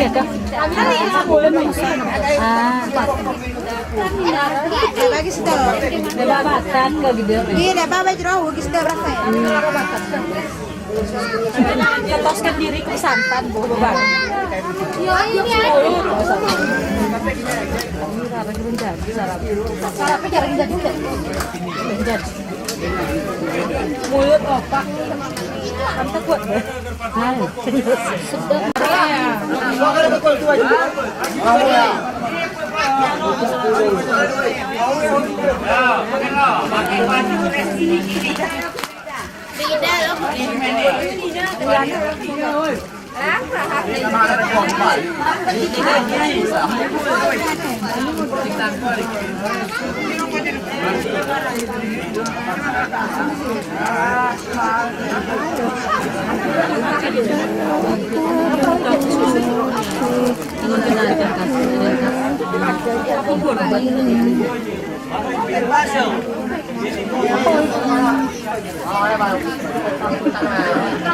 ya kak? Bagi sudah. Ada batat ke gitu. Iya, ada apa jero geus teu berapa ya? Ketoskan diri ke santan bu beban. Yo ini ya. Sarapnya jarang jadi deh. Mulut opak. Kamu kuat deh.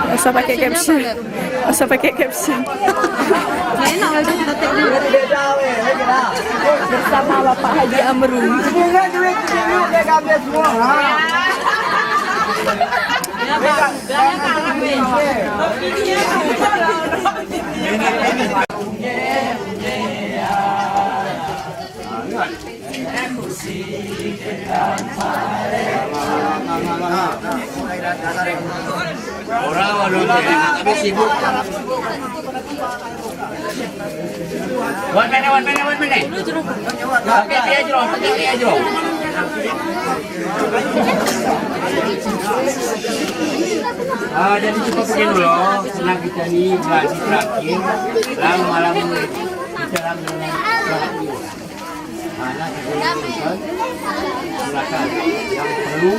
Usah pakai caption. Usah pakai caption. Enak aja Bersama Bapak Haji Amru. Orang waduh sibuk. Wan mana. Pakai dia aja. Jadi cukup begini dulu. Senang kita nih gladi terakhir. Lalu malam ini bicara mengenai sholat Jumat. Mana kita silakan yang perlu.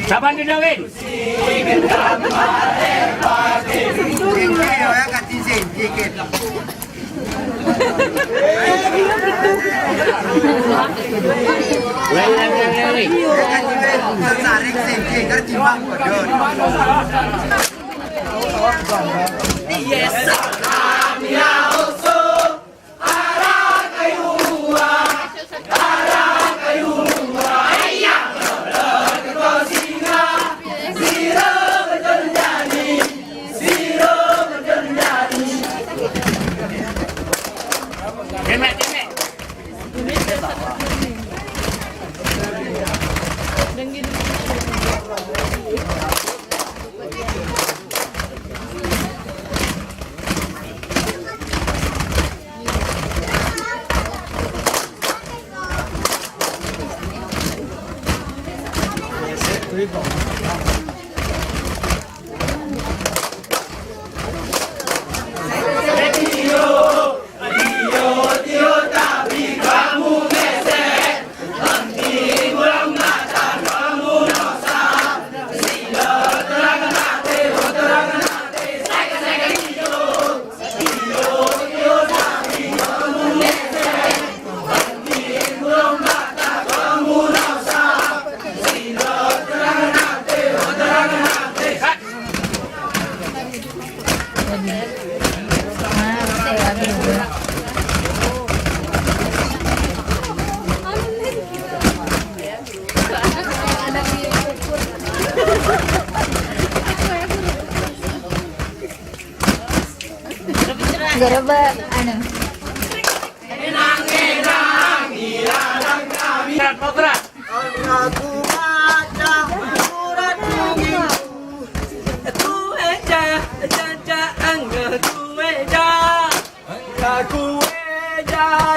Saban dinawin. Gara anu. Potrat. Aku baca surat tu eja jaja angku eja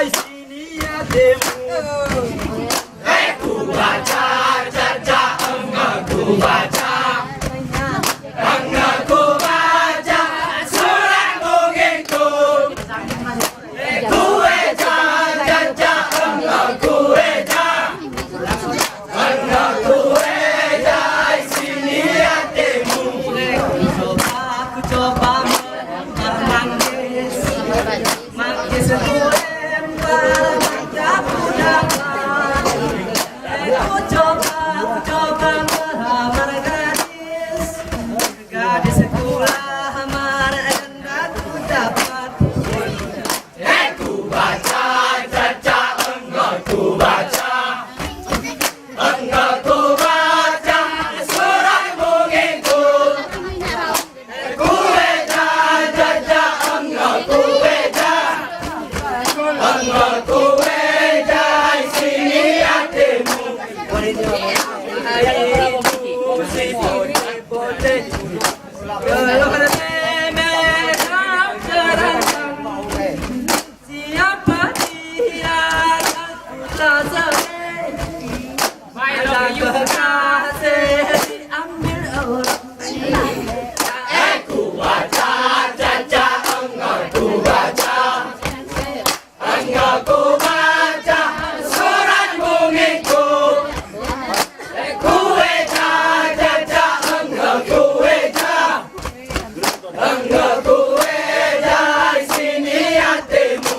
sini ademu. Aku baca jaja angku baca surat munginku. Aku eja jaja angku eja. Siapa dia tak sampai kekasih diambil orang. Aku baca jaja aku baca surat munginku. Aku eja jaja aku eja sini hatimu.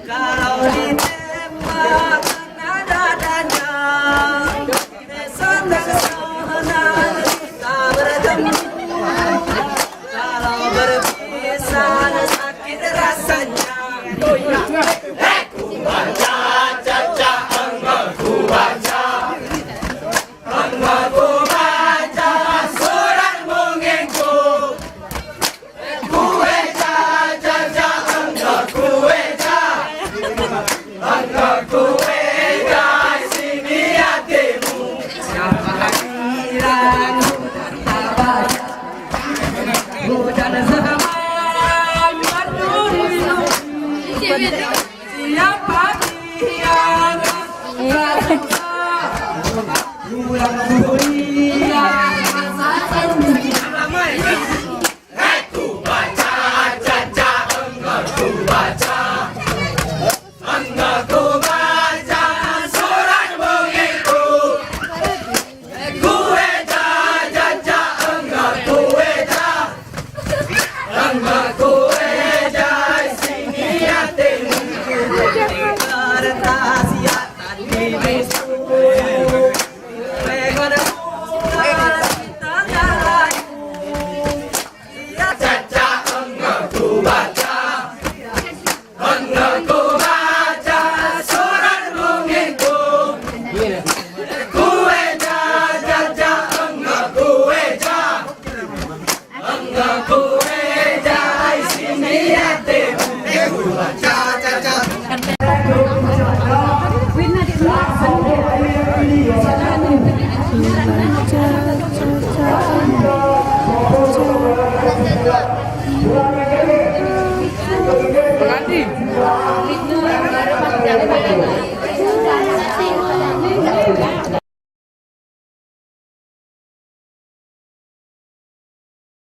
Kalau ditembak nada dada, sana kita bertemu. Kalau berpisah sakit rasanya. Aku baca caca aku baca surat munginku. Aku eja jaja aku eja sini hatimu. Siapa yang hujan zaman berduri. Siapa dia pulang dunia. Aku baca caca aku baca surat munginku. Aku eja jaja aku eja sini hatimu. Kertas hiatan di bisu pengen kita jalaku. Ya caca aku baca surat munginku. Aku eja jaja aku eja sini hatimu. Aku baca caca. Berarti